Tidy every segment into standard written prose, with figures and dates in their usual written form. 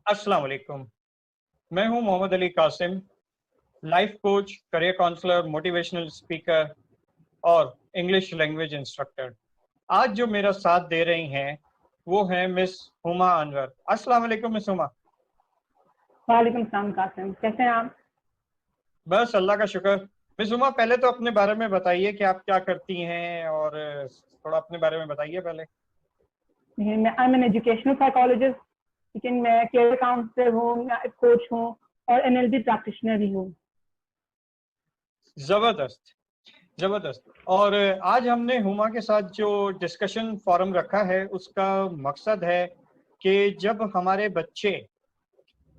अस्सलाम वालेकुम। मैं हूं Mohammad Ali Qasim, life coach, career counsellor, motivational speaker और इंग्लिश लैंग्वेज इंस्ट्रक्टर। आज जो मेरा साथ दे रही हैं वो है मिस हुमा अनवर। अस्सलाम वालेकुम मिस हुमा। वालेकुम सलाम कासिम, कैसे हैं आप? बस अल्लाह का शुक्र। मिस हुमा, पहले तो अपने बारे में बताइए कि आप क्या करती हैं, और थोड़ा अपने बारे में बताइए पहले। मैं I am an educational psychologist, लेकिन मैं करियर काउंसलर हूँ, कोच हूँ और एनएलपी प्रैक्टिशनर भी हूँ। जबरदस्त जबरदस्त। और आज हमने हुमा के साथ जो डिस्कशन फोरम रखा है उसका मकसद है कि जब हमारे बच्चे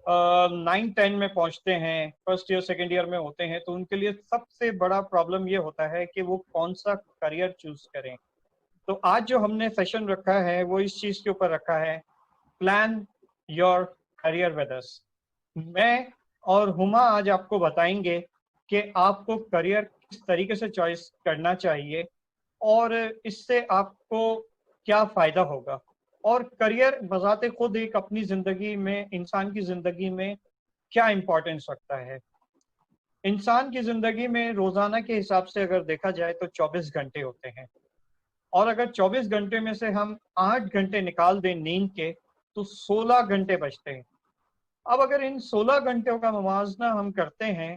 9-10 में पहुंचते हैं, फर्स्ट ईयर सेकेंड ईयर में होते हैं, तो उनके लिए सबसे बड़ा प्रॉब्लम ये होता है कि वो कौन सा करियर चूज करें। तो आज जो हमने सेशन रखा है वो इस चीज के ऊपर रखा है, plan your career with us. मैं और हुमा आज आपको बताएंगे कि आपको करियर किस तरीके से चॉइस करना चाहिए और इससे आपको क्या फायदा होगा, और करियर बजाते खुद एक अपनी जिंदगी में, इंसान की जिंदगी में क्या इंपॉर्टेंस रखता है। इंसान की जिंदगी में रोजाना के हिसाब से अगर देखा जाए तो 24 घंटे होते हैं, और अगर 24 घंटे में से हम 8 घंटे निकाल दें नींद के तो 16 घंटे बचते हैं। अब अगर इन 16 घंटों का मुवाजना हम करते हैं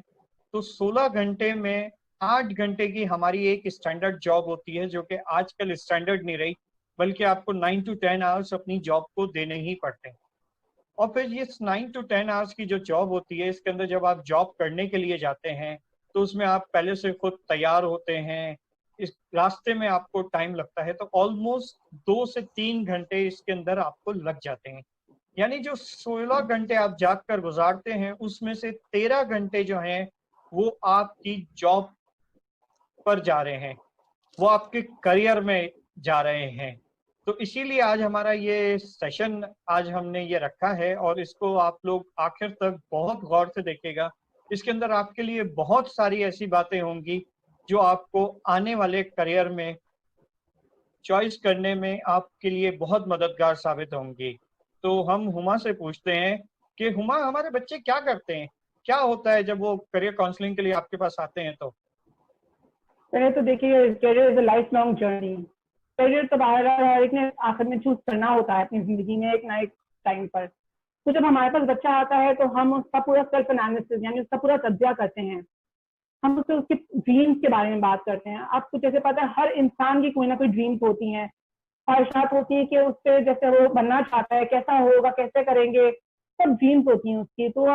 तो 16 घंटे में 8 घंटे की हमारी एक स्टैंडर्ड जॉब होती है, जो कि आजकल स्टैंडर्ड नहीं रही, बल्कि आपको 9 to 10 आवर्स अपनी जॉब को देने ही पड़ते हैं। और फिर ये 9 to 10 आवर्स की जो जॉब होती है, इसके अंदर जब आप जॉब करने के लिए जाते हैं तो उसमें आप पहले से खुद तैयार होते हैं, इस रास्ते में आपको टाइम लगता है, तो ऑलमोस्ट 2 से 3 घंटे इसके अंदर आपको लग जाते हैं। यानी जो 16 घंटे आप जाग कर गुजारते हैं उसमें से 13 घंटे जो हैं वो आपकी जॉब पर जा रहे हैं, वो आपके करियर में जा रहे हैं। तो इसीलिए आज हमारा ये सेशन आज हमने ये रखा है, और इसको आप लोग आखिर तक बहुत गौर से देखिएगा। इसके अंदर आपके लिए बहुत सारी ऐसी बातें होंगी जो आपको आने वाले करियर में चॉइस करने में आपके लिए बहुत मददगार साबित होंगी। तो हम हुमा से पूछते हैं कि हुमा, हमारे बच्चे क्या करते हैं, क्या होता है जब वो करियर काउंसलिंग के लिए आपके पास आते हैं? तो पहले तो देखिए, career is a life long journey. Career तो हर एक ने आखिर में चूज करना होता है अपनी जिंदगी में एक ना एक टाइम पर। तो जब हमारे पास बच्चा आता है तो हम उसका पूरा सेल्फ एनालिसिस यानी उसका पूरा तज्जिया करते हैं। हम उससे उसके ड्रीम्स के बारे में बात करते हैं। आपको जैसे पता है, हर इंसान की कोई ना कोई ड्रीम्स होती हैं, ख्वाहिशात होती है कि उससे जैसे वो बनना चाहता है, कैसा होगा, कैसे करेंगे, सब ड्रीम्स होती हैं उसकी। तो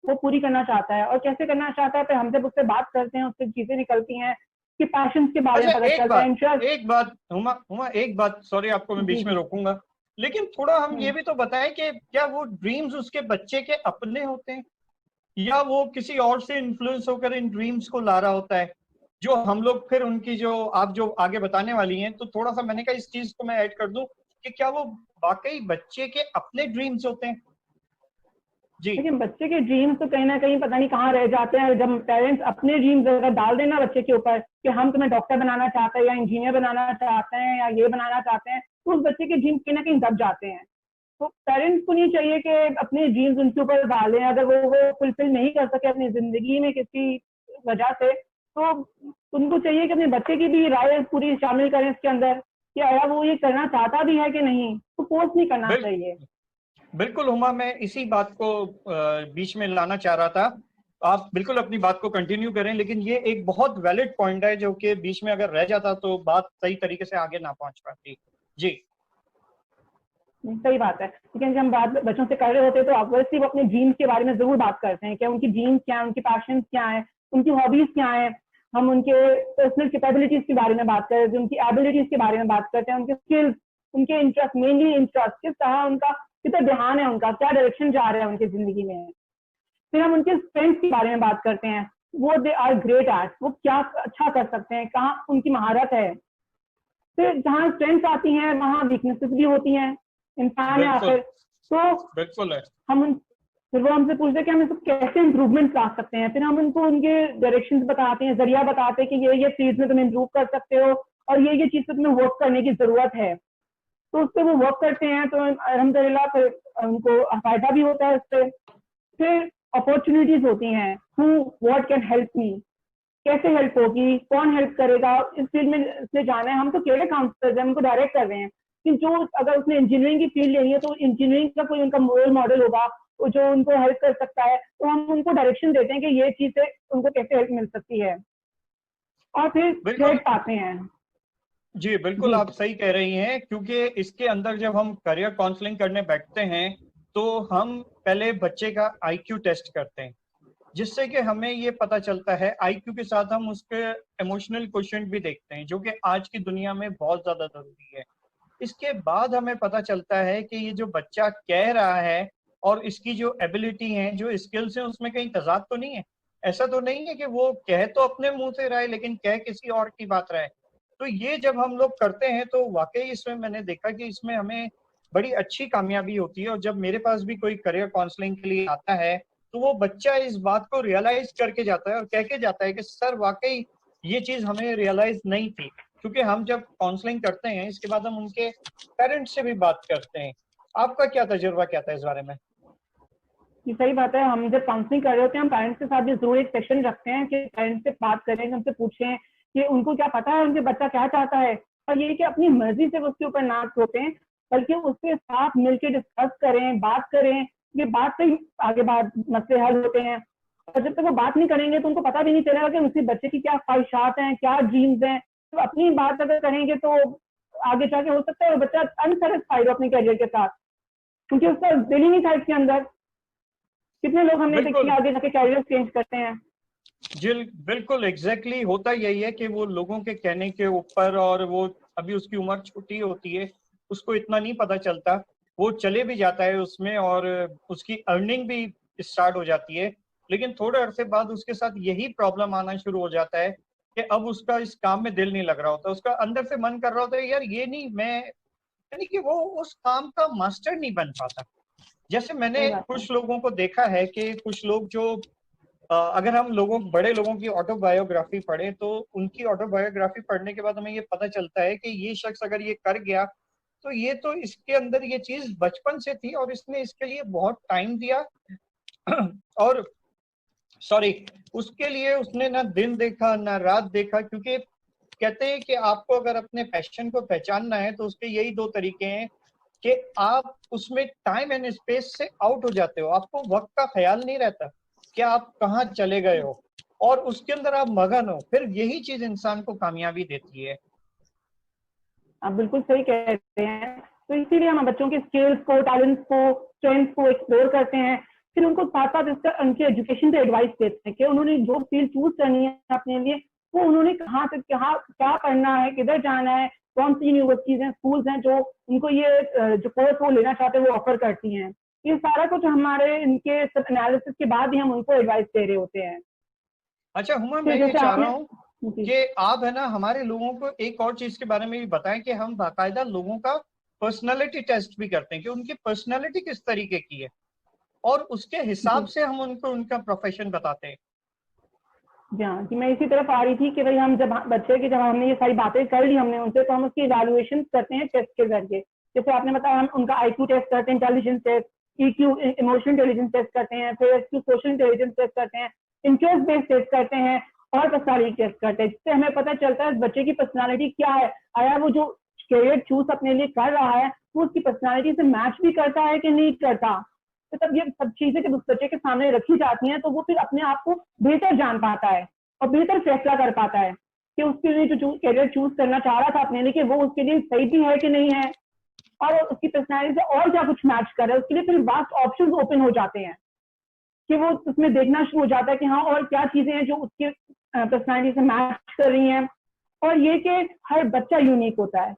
वो पूरी करना चाहता है, और कैसे करना चाहता है, फिर हम जब उससे बात करते हैं उससे चीजें निकलती हैं कि पैशन के बारे अच्छा, में पता चलता है, इंटरेस्ट। एक बात हुमा, एक बात, सॉरी आपको मैं जी बीच में जी। रोकूंगा, लेकिन थोड़ा हम ये भी तो बताएं कि क्या वो ड्रीम्स उसके बच्चे के अपने होते हैं, या वो किसी और से इन्फ्लुएंस होकर इन ड्रीम्स को ला रहा होता है, जो हम लोग फिर उनकी जो आप जो आगे बताने वाली हैं, तो थोड़ा सा मैंने कहा इस चीज को मैं ऐड कर दूं कि क्या वो वाकई बच्चे के अपने ड्रीम्स होते हैं? जी। लेकिन बच्चे के ड्रीम्स तो कहीं ना कहीं पता नहीं कहाँ रह जाते हैं। जब पेरेंट्स अपने ड्रीम्स अगर डाल देना बच्चे के ऊपर कि हम तुम्हें डॉक्टर बनाना चाहते हैं या इंजीनियर बनाना चाहते हैं या ये बनाना चाहते हैं, तो उस बच्चे के ड्रीम्स कहीं ना कहीं दब जाते हैं। तो पेरेंट्स को नहीं चाहिए कि अपने ड्रीम्स उनके ऊपर डालें। अगर वो फुलफिल नहीं कर सके अपनी जिंदगी में किसी वजह से, तो उनको चाहिए कि अपने बच्चे की भी राय पूरी शामिल करें इसके अंदर कि अगर वो ये करना चाहता भी है कि नहीं, तो फोर्स नहीं करना बिल, चाहिए। बिल्कुल हुमा, मैं इसी बात को बीच में लाना चाह रहा था। आप बिल्कुल अपनी बात को कंटिन्यू करें, लेकिन ये एक बहुत वैलिड पॉइंट है जो कि बीच में अगर रह जाता तो बात सही तरीके से आगे ना पहुंच पाती। जी। सही बात है। लेकिन जब हम बात बच्चों से कर रहे होते हैं तो ऑब्वियसली वो अपने ड्रीम्स के बारे में जरूर बात करते हैं, क्या उनकी ड्रीम्स क्या है, उनकी पैशन क्या है, उनकी हॉबीज क्या है। हम उनके पर्सनल कैपेबिलिटीज के बारे में बात करते हैं, उनकी एबिलिटीज के बारे में बात करते हैं, उनके स्किल्स, उनके इंटरेस्ट, मेनली इंटरेस्ट, किस तरह उनका कितना ध्यान है, उनका क्या डायरेक्शन जा रहा है उनकी जिंदगी में। फिर हम उनके स्ट्रेंथ के बारे में बात करते हैं, वो दे आर ग्रेट एट, वो क्या अच्छा कर सकते हैं, कहाँ उनकी महारत है। फिर जहाँ स्ट्रेंथ आती हैं वहाँ वीकनेसेस भी होती हैं, इंसान है बिल्कुल आखिर। तो बिल्कुल है। हम उन फिर वो हमसे पूछते हैं कि हम इसको कैसे इम्प्रूवमेंट ला सकते हैं। फिर हम उनको उनके डायरेक्शन बताते हैं, जरिया बताते हैं कि ये चीज में तुम इम्प्रूव कर सकते हो और ये चीज पे तुम्हें वर्क करने की जरूरत है। तो उस पर वो वर्क करते हैं, तो अल्हम्दुलिल्लाह फिर उनको फायदा भी होता है उससे। फिर अपॉर्चुनिटीज होती हैं, who what can help me, कैसे हेल्प होगी, कौन हेल्प करेगा, इस फील्ड में इसने जाना है, हम तो केरियर काउंसलर्स हैं, हमको डायरेक्ट कर रहे हैं कि जो अगर उसने इंजीनियरिंग की फील्ड लेनी है तो इंजीनियरिंग का कोई उनका रोल मॉडल होगा जो उनको हेल्प कर सकता है, तो हम उनको डायरेक्शन देते हैं कि ये चीज से उनको कैसे हेल्प मिल सकती है, और फिर बिल्कुल। ग्रेड पाते हैं। जी बिल्कुल, जी आप सही कह रही हैं, क्योंकि इसके अंदर जब हम करियर काउंसलिंग करने बैठते हैं तो हम पहले बच्चे का आईक्यू टेस्ट करते हैं, जिससे कि हमें ये पता चलता है, आईक्यू के साथ हम उसके इमोशनल क्वेश्चन भी देखते हैं, जो कि आज की दुनिया में बहुत ज्यादा जरूरी है। इसके बाद हमें पता चलता है कि ये जो बच्चा कह रहा है और इसकी जो एबिलिटी है, जो स्किल्स हैं, उसमें कहीं तजाद तो नहीं है। ऐसा तो नहीं है कि वो कह तो अपने मुंह से रहा है लेकिन कह किसी और की बात रहा है। तो ये जब हम लोग करते हैं तो वाकई इसमें मैंने देखा कि इसमें हमें बड़ी अच्छी कामयाबी होती है। और जब मेरे पास भी कोई करियर काउंसलिंग के लिए आता है तो वो बच्चा इस बात को रियलाइज करके जाता है और कह के जाता है कि सर वाकई ये चीज हमें रियलाइज नहीं थी। क्योंकि हम जब काउंसलिंग करते हैं इसके बाद हम उनके पेरेंट्स से भी बात करते हैं। आपका क्या तजुर्बा क्या था इस बारे में? ये सही बात है, हम जब काउंसलिंग कर रहे होते हैं हम पेरेंट्स के साथ भी जरूर एक सेशन रखते हैं कि पेरेंट्स से बात करें, उनसे पूछें कि उनको क्या पता है उनके बच्चा क्या चाहता है, और ये कि अपनी मर्जी से उसके ऊपर ना थोपें, बल्कि उसके साथ मिलकर डिस्कस करें, बात करें, ये बात से ही आगे बाद मसले हल होते हैं। और जब तक वो बात नहीं करेंगे तो उनको पता भी नहीं चलेगा कि उसी बच्चे की क्या ख्वाहिशात हैं, क्या ड्रीम्स हैं। तो अपनी बात अगर करेंगे तो आगे जाके हो सकता है वो बच्चा अनसेटिस्फाइड हो अपने करियर के साथ, क्योंकि उसका दिल ही नहीं था इसके अंदर। कितने लोग हमने देखे बिल्कुल आगे जाके कैरियर चेंज करते हैं। जी, बिल्कुल एग्जैक्टली होता यही है कि वो लोगों के कहने के ऊपर, और वो अभी उसकी उम्र छोटी होती है, उसको इतना नहीं पता चलता, वो चले भी जाता है उसमें और उसकी अर्निंग भी स्टार्ट हो जाती है। लेकिन थोड़े अरसे बाद उसके साथ यही प्रॉब्लम आना शुरू हो जाता है कि अब उसका इस काम में दिल नहीं लग रहा होता, उसका अंदर से मन कर रहा होता है यार ये नहीं, मैं यानी कि वो उस काम का मास्टर नहीं बन पाता। जैसे सही मैंने बात है। कुछ लोगों को देखा है कि कुछ लोग जो अगर हम बड़े लोगों की ऑटोबायोग्राफी पढ़े तो उनकी ऑटोबायोग्राफी पढ़ने के बाद हमें ये पता चलता है कि ये शख्स अगर ये कर गया तो ये तो इसके अंदर ये चीज बचपन से थी और इसने इसके लिए बहुत टाइम दिया और सॉरी, उसके लिए उसने ना दिन देखा ना रात देखा। क्योंकि कहते हैं कि आपको अगर अपने पैशन को पहचानना है तो उसके यही दो तरीके हैं कि आप उसमें टाइम एंड स्पेस से आउट हो जाते हो, आपको वक्त का ख्याल नहीं रहता कि आप कहाँ चले गए हो, और उसके अंदर आप मगन हो, फिर यही चीज इंसान को कामयाबी देती है। आप बिल्कुल सही कह रहे हैं। तो इसीलिए हम बच्चों के स्किल्स को, टैलेंट्स को, स्ट्रेंथ को एक्सप्लोर करते हैं, फिर उनको साथ साथ इसका उनके एजुकेशन पे एडवाइस देते हैं कि उन्होंने जो फील्ड चूज करनी है अपने लिए, वो उन्होंने कहाँ से कहाँ क्या पढ़ना है, किधर जाना है, कौन सी यूनिवर्सिटीज हैं, स्कूल्स हैं जो उनको ये जो कोर्स वो लेना चाहते हैं वो ऑफर करती हैं। ये सारा कुछ हमारे इनके सब एनालिसिस के बाद ही हम उनको एडवाइस दे रहे होते हैं। अच्छा हुमा, फिर मैं ये जैसे चाह रहा आपने हूँ जी कि आप है ना हमारे लोगों को एक और चीज के बारे में भी बताएं कि हम बाकायदा लोगों का पर्सनालिटी टेस्ट भी करते हैं कि उनकी पर्सनालिटी किस तरीके की है, और उसके हिसाब जी से हम उनको उनका प्रोफेशन बताते हैं। जी हाँ जी, मैं इसी तरफ आ रही थी कि भाई हम जब बच्चे की जब हमने ये सारी बातें कर ली हमने उनसे, तो हम उसकी इवैल्यूएशन करते हैं टेस्ट के जरिए। जैसे आपने बताया हम उनका आईक्यू टेस्ट करते हैं, intelligence test, EQ emotional intelligence test करते हैं, फिर एसक्यू सोशल इंटेलिजेंस टेस्ट करते हैं, इंटरेस्ट बेस्ड टेस्ट करते हैं, और पर्सनालिटी टेस्ट करते हैं, जिससे हमें पता चलता है बच्चे की पर्सनालिटी क्या है, आया वो जो करियर चूज अपने लिए कर रहा है वो उसकी पर्सनालिटी से मैच भी करता है कि नहीं करता। तो तब ये सब चीजें जब उस बच्चे के सामने रखी जाती हैं तो वो फिर अपने आप को बेहतर जान पाता है और बेहतर फैसला कर पाता है कि उसके लिए जो करियर चूज करना चाह रहा था अपने लिए, कि वो उसके लिए सही भी है कि नहीं है, और उसकी पर्सनैलिटी से और क्या कुछ मैच कर रहा है। उसके लिए फिर वास्ट ऑप्शंस ओपन हो जाते हैं कि वो उसमें देखना शुरू हो जाता है कि हाँ और क्या चीजें हैं जो उसके पर्सनैलिटी से मैच कर रही हैं। और ये कि हर बच्चा यूनिक होता है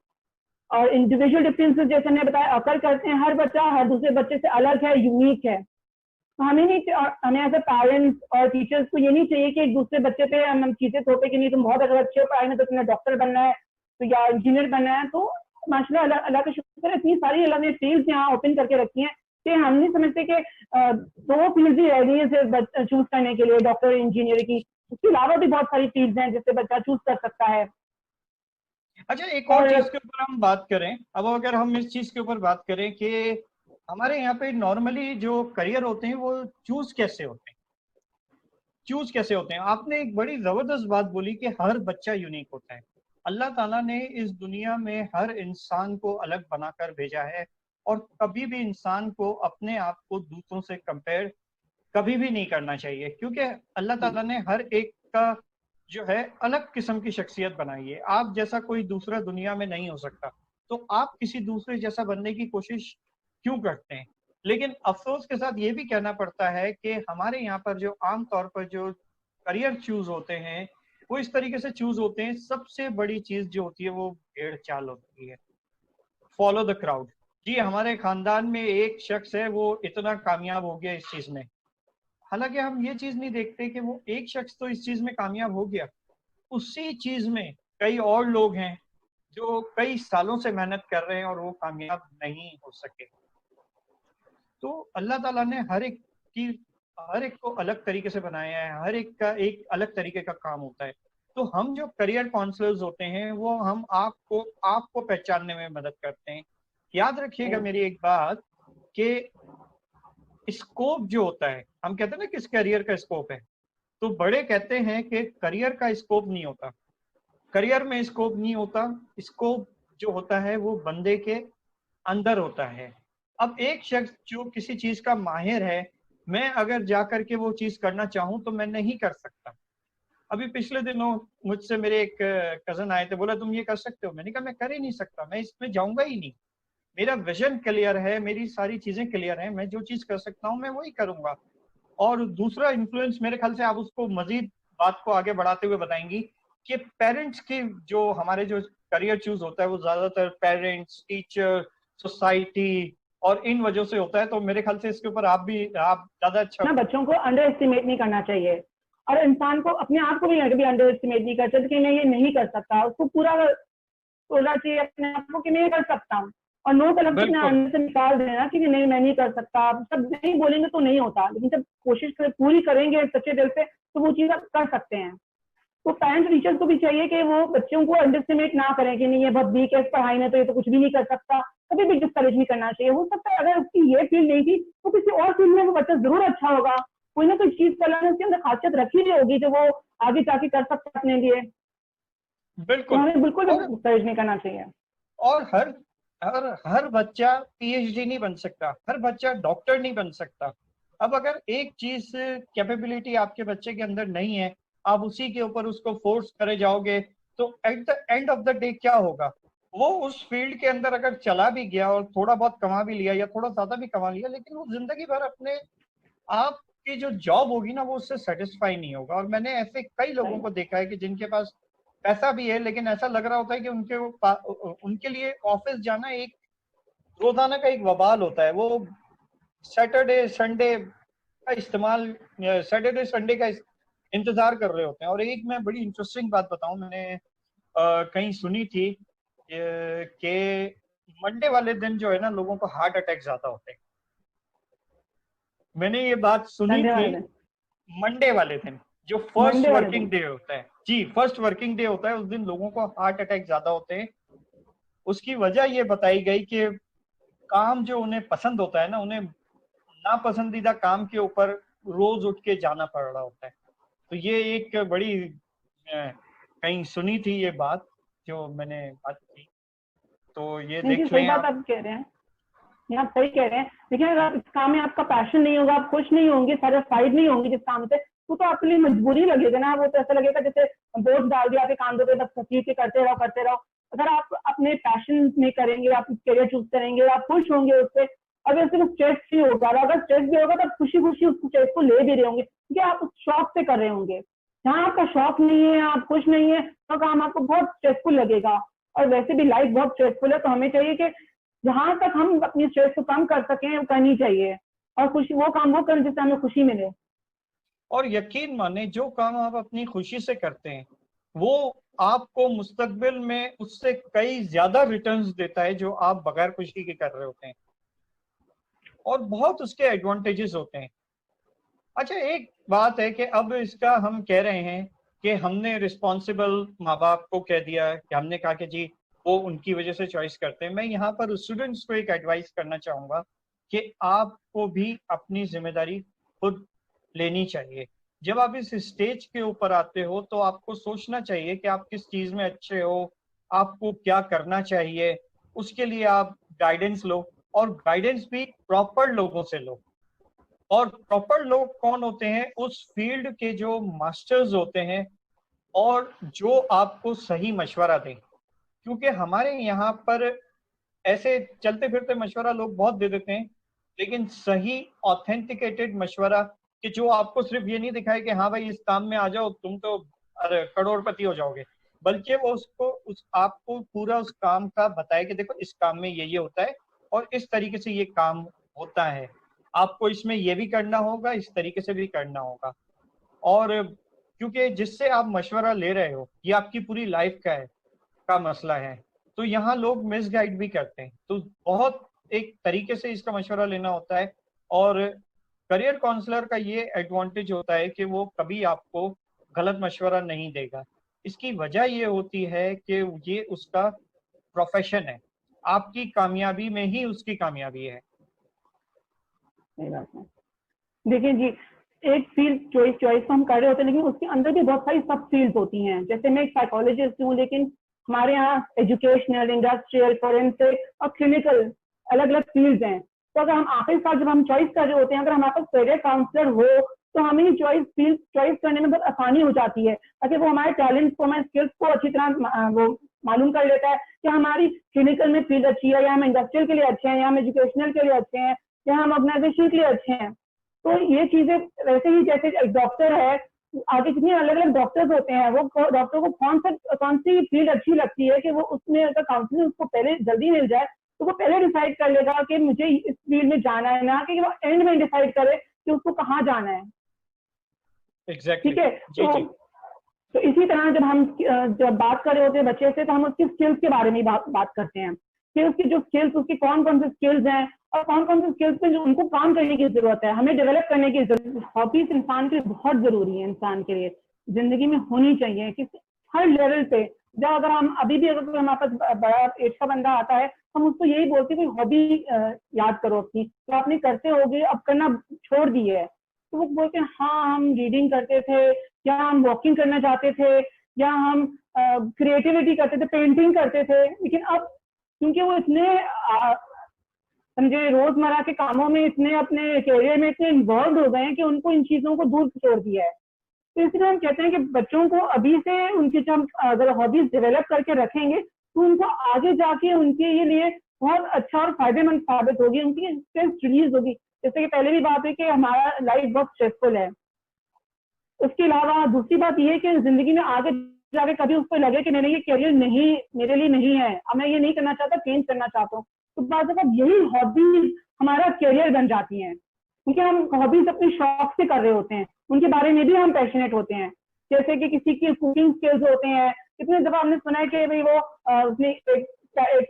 और इंडिविजुअल डिफरेंसेस जैसे मैंने बताया अकर करते हैं, हर बच्चा हर दूसरे बच्चे से अलग है, यूनिक है। तो हमें नहीं, हमें एज ए पेरेंट्स और टीचर्स को ये नहीं चाहिए कि एक दूसरे बच्चे पे हम चीजें थोपे कि नहीं तुम बहुत अगर अच्छे हो पढ़ाई में तो तुम्हें डॉक्टर बनना है तो या इंजीनियर बनना है। तो माशाल्लाह अल्लाह का शुक्र है इतनी सारी अल्लाह ने फील्ड्स यहाँ ओपन करके रखी हैं कि हम नहीं समझते कि दो फील्ड ही रह गई है सिर्फ चूज करने के लिए, डॉक्टर इंजीनियर की। उसके अलावा भी बहुत सारी फील्ड्स हैं जिससे बच्चा चूज कर सकता है। अच्छा, एक और और चीज के ऊपर हम बात करें, अब अगर हम इस चीज के ऊपर बात करें कि हमारे यहाँ पे नॉर्मली जो करियर होते हैं वो चूज कैसे होते हैं, चूज कैसे होते हैं। आपने एक बड़ी जबरदस्त बात बोली कि हर बच्चा यूनिक होता है। अल्लाह ताला ने इस दुनिया में हर इंसान को अलग बनाकर भेजा है, और कभी भी इंसान को अपने आप को दूसरों से कंपेयर कभी भी नहीं करना चाहिए, क्योंकि अल्लाह ताला ने हर एक का जो है अलग किस्म की शख्सियत बनाई है। आप जैसा कोई दूसरा दुनिया में नहीं हो सकता, तो आप किसी दूसरे जैसा बनने की कोशिश क्यों करते हैं। लेकिन अफसोस के साथ ये भी कहना पड़ता है कि हमारे यहाँ पर जो आम तौर पर जो करियर चूज होते हैं वो इस तरीके से चूज होते हैं, सबसे बड़ी चीज जो होती है वो भेड़ चाल होती है, फॉलो द क्राउड। जी, हमारे खानदान में एक शख्स है, वो इतना कामयाब हो गया इस चीज में, हालांकि हम ये चीज नहीं देखते कि वो एक शख्स तो इस चीज में कामयाब हो गया, उसी चीज में कई और लोग हैं जो कई सालों से मेहनत कर रहे हैं और वो कामयाब नहीं हो सके। तो अल्लाह ताला ने हर एक को अलग तरीके से बनाया है, हर एक का एक अलग तरीके का काम होता है। तो हम जो करियर काउंसलर्स होते हैं वो हम आपको पहचानने में मदद करते हैं। याद रखिएगा मेरी एक बात कि स्कोप जो होता है, हम कहते हैं ना किस करियर का स्कोप है, तो बड़े कहते हैं कि करियर का स्कोप नहीं होता, करियर में स्कोप नहीं होता, स्कोप जो होता है वो बंदे के अंदर होता है। अब एक शख्स जो किसी चीज का माहिर है, मैं अगर जाकर के वो चीज करना चाहूं तो मैं नहीं कर सकता। अभी पिछले दिनों मुझसे मेरे एक कजन आए थे, बोला तुम ये कर सकते हो, मैंने कहा मैं कर ही नहीं सकता, मैं इसमें जाऊंगा ही नहीं। मेरा विजन क्लियर है, मेरी सारी चीजें क्लियर है, मैं जो चीज कर सकता हूँ मैं वही करूंगा। और दूसरा इन्फ्लुएंस, मेरे ख्याल से आप उसको मजीद बात को आगे बढ़ाते हुए बताएंगी कि पेरेंट्स की जो हमारे जो करियर चूज होता है वो ज्यादातर पेरेंट्स, टीचर, सोसाइटी और इन वजह से होता है। तो मेरे ख्याल से इसके ऊपर आप ज्यादा अच्छा ना बच्चों को अंडर एस्टिमेट नहीं करना चाहिए, और इंसान को अपने आप को भी अंडर एस्टिमेट नहीं करना चाहिए कि मैं ये नहीं कर सकता। उसको पूरा सोचना चाहिए अपने आप को कि मैं ये कर सकता हूँ, और नो कलम से अपने बिल्कुल अंदर से निकाल देना कि नहीं मैं नहीं कर सकता। सब नहीं बोलेंगे तो नहीं होता, लेकिन जब कोशिश पूरी करेंगे सच्चे दिल से तो वो चीज आप कर सकते हैं। तो पेरेंट्स टीचर्स को भी चाहिए कि वो बच्चों को अंडर एस्टिमेट ना करें कि नहीं ये बहुत वीक है इस पढ़ाई में तो ये तो कुछ भी नहीं कर सकता। कभी भी डिस्करेज नहीं करना चाहिए। हो सकता है अगर उसकी ये फील्ड नहीं थी तो किसी और फील्ड में वो बच्चा जरूर अच्छा होगा, कोई ना कोई चीज कला ने उसके अंदर खासियत रखी हुई होगी जो वो आगे जाके कर सकता है अपने लिए। तो बिल्कुल। हमें बिल्कुल भी और डिस्करेज नहीं करना चाहिए। और हर हर हर बच्चा पीएचडी नहीं बन सकता, हर बच्चा डॉक्टर नहीं बन सकता। अब अगर एक चीज कैपेबिलिटी आपके बच्चे के अंदर नहीं है, आप उसी के ऊपर उसको फोर्स करे जाओगे, तो at the end of the day क्या होगा, वो उस फील्ड के अंदर अगर चला भी गया और थोड़ा बहुत कमा भी लिया या थोड़ा ज्यादा भी कमा लिया, लेकिन वो जिंदगी भर अपने आप की जो जॉब होगी ना वो उससे सेटिस्फाई नहीं होगा। और मैंने ऐसे कई लोगों को देखा है कि जिनके पास पैसा भी है, लेकिन ऐसा लग रहा होता है कि उनके लिए ऑफिस जाना एक रोजाना का एक वबाल होता है। वो सैटरडे संडे का इस्तेमाल सैटरडे संडे का इंतजार कर रहे होते हैं। और एक मैं बड़ी इंटरेस्टिंग बात बताऊं, मैंने कहीं सुनी थी कि मंडे वाले दिन जो है ना लोगों को हार्ट अटैक ज्यादा होते हैं। मैंने ये बात सुनी संडे थी। वाले दिन, मंडे वाले दिन जो फर्स्ट मंडे वाले वर्किंग दिन। डे होता है, जी फर्स्ट वर्किंग डे होता है, उस दिन लोगों को हार्ट अटैक ज्यादा होते हैं। उसकी वजह ये बताई गई कि काम जो उन्हें पसंद होता है ना, उन्हें नापसंदीदा काम के ऊपर रोज उठ के जाना पड़ रहा होता है। तो ये एक बड़ी कहीं सुनी थी ये बात जो मैंने बात की, तो ये नहीं जी, देख सही लें बात आप। आप कह रहे हैं, ये आप सही कह रहे हैं। लेकिन अगर आप इस काम में आपका पैशन नहीं होगा, आप खुश नहीं होंगे, सेटिस्फाइड नहीं होंगे जिस काम से, तो आपके लिए मजबूरी लगेगा ना। वो तो ऐसा लगेगा जैसे बोझ डाल दिया आपके कांधों पे, बस खींच के करते रहो करते रहो। अगर आप अपने पैशन में करेंगे, आप करियर चूज करेंगे, आप खुश होंगे उससे, अगर उससे स्ट्रेस फ्री होगा, और अगर स्ट्रेस भी होगा तो आप खुशी खुशी उस स्ट्रेस को ले भी रहे होंगे क्योंकि आप उस शौक से कर रहे होंगे। जहाँ आपका शौक नहीं है, आप खुश नहीं है, तो काम आपको बहुत स्ट्रेसफुल लगेगा। और वैसे भी लाइफ बहुत स्ट्रेसफुल है, तो हमें चाहिए कि जहां तक हम अपनी स्ट्रेस को कम कर सकें वो करनी चाहिए, और खुशी वो काम वो करें जिससे हमें खुशी मिले। और यकीन माने जो काम आप अपनी खुशी से करते हैं वो आपको मुस्तकबिल में उससे कई ज्यादा रिटर्न्स देता है जो आप बगैर खुशी के कर रहे होते हैं, और बहुत उसके एडवांटेजेस होते हैं। अच्छा, एक बात है कि अब इसका हम कह रहे हैं कि हमने रिस्पॉन्सिबल माँ बाप को कह दिया कि हमने कहा कि जी वो उनकी वजह से चॉइस करते हैं। मैं यहाँ पर स्टूडेंट्स को एक एडवाइस करना चाहूंगा कि आपको भी अपनी जिम्मेदारी खुद लेनी चाहिए। जब आप इस स्टेज के ऊपर आते हो तो आपको सोचना चाहिए कि आप किस चीज में अच्छे हो, आपको क्या करना चाहिए। उसके लिए आप गाइडेंस लो, और गाइडेंस भी प्रॉपर लोगों से लो। और प्रॉपर लोग कौन होते हैं? उस फील्ड के जो मास्टर्स होते हैं, और जो आपको सही मशवरा दें। क्योंकि हमारे यहाँ पर ऐसे चलते फिरते मशवरा लोग बहुत दे देते हैं, लेकिन सही ऑथेंटिकेटेड मशवरा कि जो आपको सिर्फ ये नहीं दिखाए कि हाँ भाई इस काम में आ जाओ तुम तो अरे करोड़पति हो जाओगे, बल्कि वो उसको आपको पूरा उस काम का बताए कि देखो इस काम में ये होता है और इस तरीके से ये काम होता है, आपको इसमें ये भी करना होगा, इस तरीके से भी करना होगा। और क्योंकि जिससे आप मशवरा ले रहे हो ये आपकी पूरी लाइफ का मसला है, तो यहाँ लोग मिसगाइड भी करते हैं। तो बहुत एक तरीके से इसका मशवरा लेना होता है। और करियर काउंसलर का ये एडवांटेज होता है कि वो कभी आपको गलत मशवरा नहीं देगा। इसकी वजह ये होती है कि ये उसका प्रोफेशन है, आपकी कामयाबी में ही उसकी कामयाबी है। सही बात है। देखिए जी, एक फील्ड चॉइस तो हम कर रहे होते हैं, लेकिन उसके अंदर भी बहुत सारी सब फील्ड होती हैं। जैसे मैं एक साइकोलॉजिस्ट हूँ, लेकिन हमारे यहाँ एजुकेशनल, इंडस्ट्रियल, फोरेंसिक और क्लिनिकल अलग अलग फील्ड हैं। तो अगर हम आखिरकार जब हम चॉइस कर रहे होते हैं, अगर हमारे पास करियर काउंसलर हो तो हमें फील्ड चॉइस करने में बहुत आसानी हो जाती है, ताकि वो हमारे टैलेंट को, हमारे स्किल्स को अच्छी तरह वो मालूम कर लेता है कि हमारी क्लिनिकल में फील्ड अच्छी है, या हम इंडस्ट्रियल के लिए अच्छे हैं, या हम एजुकेशनल के लिए अच्छे हैं, या हम ऑर्गेनाइजेशन के लिए अच्छे हैं। तो ये चीजें वैसे ही जैसे एक डॉक्टर है, आगे कितने अलग अलग डॉक्टर्स होते हैं, वो डॉक्टर को कौन सी फील्ड अच्छी लगती है कि वो उसमें अगर काउंसलिंग उसको पहले जल्दी मिल जाए तो वो पहले डिसाइड कर लेगा कि मुझे इस फील्ड में जाना है, ना कि वो एंड में डिसाइड करे कि उसको कहाँ जाना है। एग्जैक्टली। ठीक है। जी जी। तो इसी तरह जब बात कर रहे होते हैं बच्चे से, तो हम उसकी स्किल्स के बारे में बात करते हैं कि उसकी जो स्किल्स, उसकी कौन कौन सी स्किल्स हैं और कौन कौन सी स्किल्स पे जो उनको काम करने की जरूरत है, हमें डेवलप करने की जरूरत है। हॉबीज इंसान के लिए बहुत जरूरी है, इंसान के लिए जिंदगी में होनी चाहिए कि हर लेवल पे। जब अगर हम अभी भी अगर हमारे पास बड़ा एज का बंदा आता है, हम उसको यही बोलते हैं कि हॉबी याद करो अपनी, तो आपने करते होगे, अब करना छोड़ दी है। तो वो बोलते हैं हाँ हम रीडिंग करते थे, या हम वॉकिंग करना चाहते थे, या हम क्रिएटिविटी करते थे, पेंटिंग करते थे, लेकिन अब क्योंकि वो इतने समझे रोजमर्रा के कामों में, इतने अपने करियर में इतने इन्वॉल्व हो गए हैं कि उनको इन चीजों को दूर छोड़ दिया है। तो इसलिए हम कहते हैं कि बच्चों को अभी से उनकी जब अगर हॉबीज डेवलप करके रखेंगे तो उनको आगे जाके उनके ये लिए बहुत अच्छा और फायदेमंद साबित होगी, उनकी स्ट्रेस रिलीज होगी। जैसे कि पहले भी बात है कि हमारा लाइफ बहुत स्ट्रेसफुल है। उसके अलावा दूसरी बात यह है कि जिंदगी में आगे जाके कभी उसको लगे कि मैंने ये करियर नहीं, मेरे लिए नहीं है, अब मैं ये नहीं करना चाहता, चेंज करना चाहता हूँ, तो बात यही हॉबीज हमारा करियर बन जाती हैं, क्योंकि हम हॉबीज अपने शौक से कर रहे होते हैं, उनके बारे में भी हम पैशनेट होते हैं। जैसे कि किसी की कुकिंग स्किल्स होते हैं, कितने दफा हमने सुना है कि भाई वो उसने एक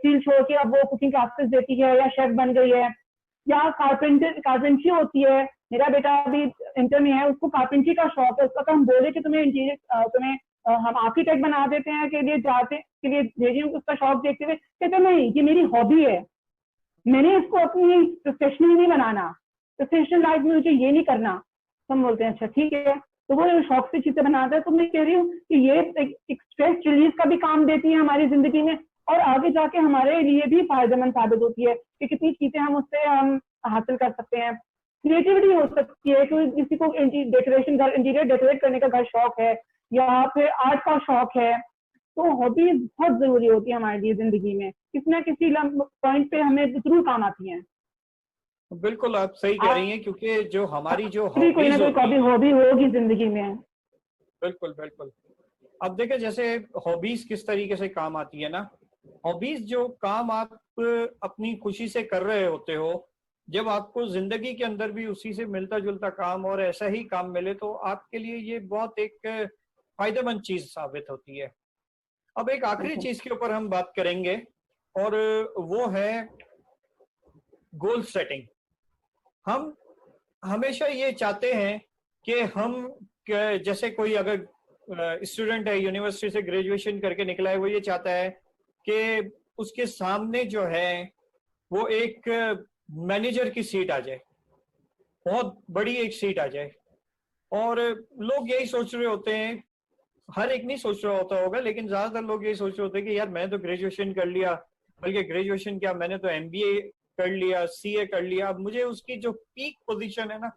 फील्ड छोड़ के अब वो कुकिंग क्लासेस देती है या शेफ बन गई है। या कारपेंट्री होती है, मेरा बेटा अभी इंटर में है, उसको कारपेंट्री का शौक है, उसका तो हम बोले कि तुम्हें हम आर्किटेक्ट बना देते हैं के लिए भेजिए, उसका शौक देखते हुए कहते नहीं ये मेरी हॉबी है, मैंने इसको अपनी प्रोफेशनल नहीं बनाना, प्रोफेशनल लाइफ में मुझे ये नहीं करना। तो हम बोलते हैं अच्छा ठीक है, तो वो शौक से चीजें बनाता है। तो मैं कह रही हूँ कि ये एक स्ट्रेस रिलीज का भी काम देती है हमारी जिंदगी में, और आगे जाके हमारे लिए भी फायदेमंद साबित होती है कि कितनी चीजें हम उससे हम हासिल कर सकते हैं। क्रिएटिविटी हो सकती है कि किसी को इंटीरियर डेकोरेट करने का घर शौक है, या फिर आर्ट का शौक है। तो हॉबीज बहुत जरूरी होती है हमारे लिए जिंदगी में, किसी ना किसी पॉइंट पे हमें जरूर काम आती हैं। बिल्कुल आप सही कह रही हैं, क्योंकि जो हमारी जो कोई ना हॉबीज कोई हॉबी होगी जिंदगी में। बिल्कुल बिल्कुल। अब देखें जैसे हॉबीज किस तरीके से काम आती है ना, हॉबीज जो काम आप अपनी खुशी से कर रहे होते हो, जब आपको जिंदगी के अंदर भी उसी से मिलता जुलता काम और ऐसा ही काम मिले तो आपके लिए ये बहुत एक फायदेमंद चीज साबित होती है। अब एक आखिरी चीज के ऊपर हम बात करेंगे, और वो है गोल सेटिंग। हम हमेशा ये चाहते हैं कि हम जैसे कोई अगर स्टूडेंट है, यूनिवर्सिटी से ग्रेजुएशन करके निकला है, वो ये चाहता है कि उसके सामने जो है वो एक मैनेजर की सीट आ जाए, बहुत बड़ी एक सीट आ जाए। और लोग यही सोच रहे होते हैं, हर एक नहीं सोच रहा होता होगा, लेकिन ज्यादातर लोग यही सोच रहे होते हैं कि यार मैं तो ग्रेजुएशन कर लिया, बल्कि ग्रेजुएशन क्या, मैंने तो एमबीए कर लिया, सीए कर लिया, अब मुझे उसकी जो पीक पोजीशन है ना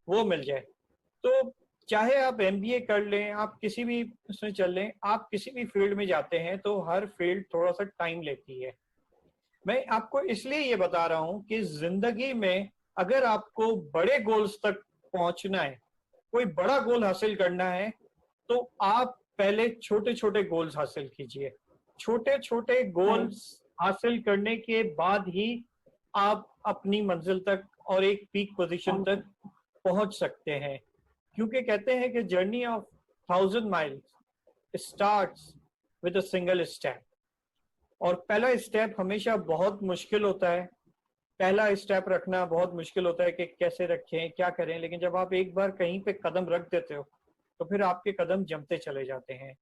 वो मिल जाए। तो चाहे आप एमबीए कर लें, आप किसी भी उसमें चल लें, आप किसी भी फील्ड में जाते हैं तो हर फील्ड थोड़ा सा टाइम लेती है। मैं आपको इसलिए ये बता रहा हूं कि जिंदगी में अगर आपको बड़े गोल्स तक पहुंचना है, कोई बड़ा गोल हासिल करना है, तो आप पहले छोटे छोटे गोल्स हासिल कीजिए। छोटे छोटे गोल्स हासिल करने के बाद ही आप अपनी मंजिल तक और एक पीक पोजीशन तक पहुंच सकते हैं। क्योंकि कहते हैं कि journey of 1000 miles starts with a single step. और पहला स्टेप हमेशा बहुत मुश्किल होता है, पहला स्टेप रखना बहुत मुश्किल होता है कि कैसे रखें, क्या करें, लेकिन जब आप एक बार कहीं पे कदम रख देते हो तो फिर आपके कदम जमते चले जाते हैं।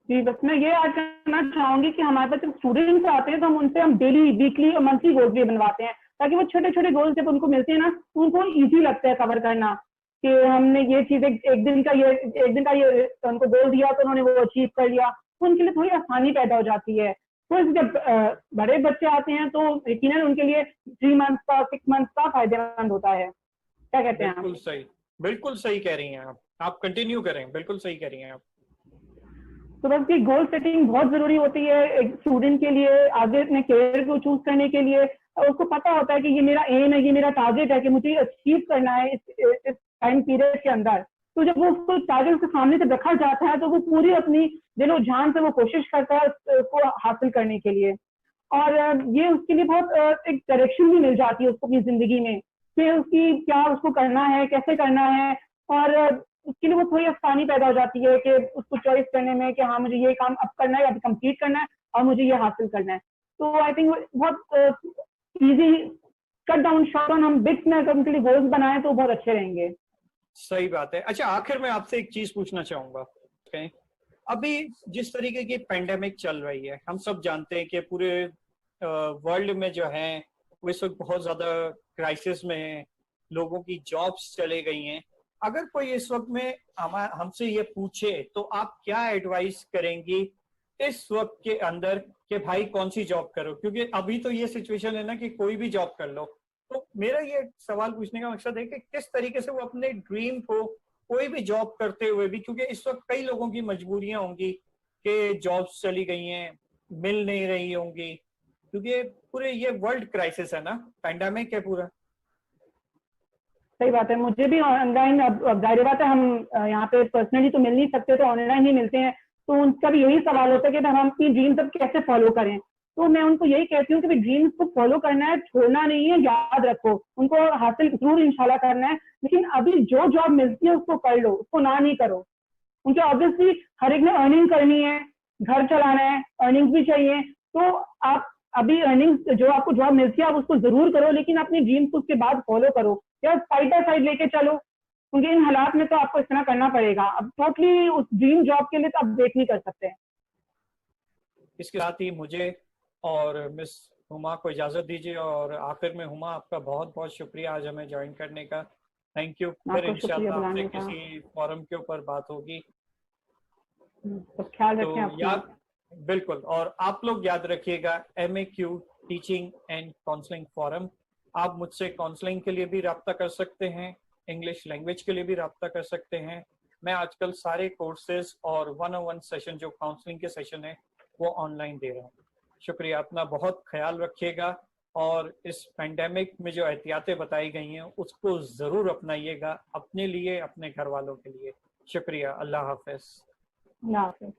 जी, बस मैं ये ऐड करना चाहूंगी कि हमारे पास जब स्टूडेंट्स आते हैं तो हम डेली, वीकली और मंथली गोल्स भी बनवाते हैं, ताकि वो छोटे छोटे गोल्स जब उनको मिलते हैं ना तो उनको इजी लगता है कवर करना, कि हमने ये चीज एक दिन का ये उनको गोल दिया तो उन्होंने वो अचीव कर लिया, तो उनके लिए थोड़ी आसानी पैदा हो जाती है। तो जब बड़े बच्चे आते हैं तो यकीनन उनके लिए 3 मंथ का 6 मंथ का फायदेमंद होता है। क्या कहते हैं आप? बिल्कुल सही, बिल्कुल सही कह रही हैं आप कंटिन्यू करें, बिल्कुल सही कह रही हैं आप। तो बस ये गोल सेटिंग बहुत जरूरी होती है एक स्टूडेंट के लिए, आगे अपने करियर को चूज करने के लिए। उसको पता होता है कि ये मेरा एम है, ये मेरा टारगेट है कि मुझे अचीव करना है इस टाइम पीरियड के अंदर। तो जब वो उसको टारगेट उसके सामने से रखा जाता है तो वो पूरी अपनी दिलो जान से वो कोशिश करता है उसको हासिल करने के लिए। और ये उसके लिए बहुत एक डायरेक्शन भी मिल जाती है उसको अपनी जिंदगी में, कि उसकी क्या उसको करना है, कैसे करना है। और उसके लिए वो थोड़ी आसानी पैदा हो जाती है कि उसको चॉइस करने में कि हाँ मुझे ये काम अब करना है, अभी कंप्लीट करना है और मुझे ये हासिल करना है। तो आई थिंक बहुत easy cut down short on हम बिट्स में अगर उनके लिए गोल्स बनाए तो बहुत अच्छे रहेंगे। सही बात है। अच्छा, आखिर में आपसे एक चीज पूछना चाहूंगा। okay? अभी जिस तरीके की पेंडेमिक चल रही है, हम सब जानते हैं कि पूरे वर्ल्ड में जो है वो इस वक्त बहुत ज्यादा क्राइसिस में है, लोगों की जॉब्स चले गई हैं। अगर कोई इस वक्त में हमसे ये पूछे तो आप क्या एडवाइस करेंगी इस वक्त के अंदर कि भाई कौन सी जॉब करो? क्योंकि अभी तो ये सिचुएशन है ना कि कोई भी जॉब कर लो। तो मेरा ये सवाल पूछने का मकसद है कि किस तरीके से वो अपने ड्रीम को, कोई भी जॉब करते हुए भी, क्योंकि इस वक्त कई लोगों की मजबूरियां होंगी कि जॉब्स चली गई हैं, मिल नहीं रही होंगी, क्योंकि पूरे ये वर्ल्ड क्राइसिस है ना, पैंडेमिक है पूरा। सही बात है, मुझे भी ऑनलाइन, अब जाहिर बात है हम यहाँ पे पर्सनली तो मिल नहीं सकते तो ऑनलाइन ही मिलते हैं, तो उनका भी यही सवाल होता है कि हम अपनी ड्रीम्स अब कैसे फॉलो करें। तो मैं उनको यही कहती हूँ कि ड्रीम्स को फॉलो करना है, छोड़ना नहीं है, याद रखो उनको हासिल जरूर इंशाल्लाह करना है, लेकिन अभी जो जॉब मिलती है उसको कर लो, उसको ना नहीं करो। क्योंकि ऑब्वियसली हर एक ने अर्निंग करनी है, घर चलाना है, अर्निंग्स भी चाहिए। तो आप अभी अर्निंग्स जो आपको जॉब मिलती है आप उसको जरूर करो, लेकिन अपनी ड्रीम्स को उसके बाद फॉलो करो या साइड बाय साइड लेके चलो, क्योंकि इन हालात में तो आपको इस तरह करना पड़ेगा। अब टोटली उस ड्रीम जॉब के लिए तो आप वेट नहीं कर सकते। इसके साथ ही मुझे और मिस हुमा को इजाजत दीजिए। और आखिर में हुमा, आपका बहुत बहुत शुक्रिया आज हमें ज्वाइन करने का। Thank you. फिर आपको शुक्रिया इंशाल्लाह आपसे बुलाने का। किसी फोरम के ऊपर बात होगी। तो ख्याल तो रखें अपना। याद, बिल्कुल, और आप लोग याद रखिएगा MAQ teaching and counselling forum. आप मुझसे काउंसलिंग के लिए भी रब्ता कर सकते हैं, इंग्लिश लैंग्वेज के लिए भी रब्ता कर सकते हैं। मैं आजकल सारे कोर्सेज और 1-on-1 सेशन, जो काउंसलिंग के सेशन है, वो ऑनलाइन दे रहा हूँ। शुक्रिया, अपना बहुत ख्याल रखिएगा और इस पेंडेमिक में जो एहतियातें बताई गई हैं उसको ज़रूर अपनाइएगा, अपने लिए, अपने घर वालों के लिए। शुक्रिया, अल्लाह हाफिज। अल्लाह हाफिज।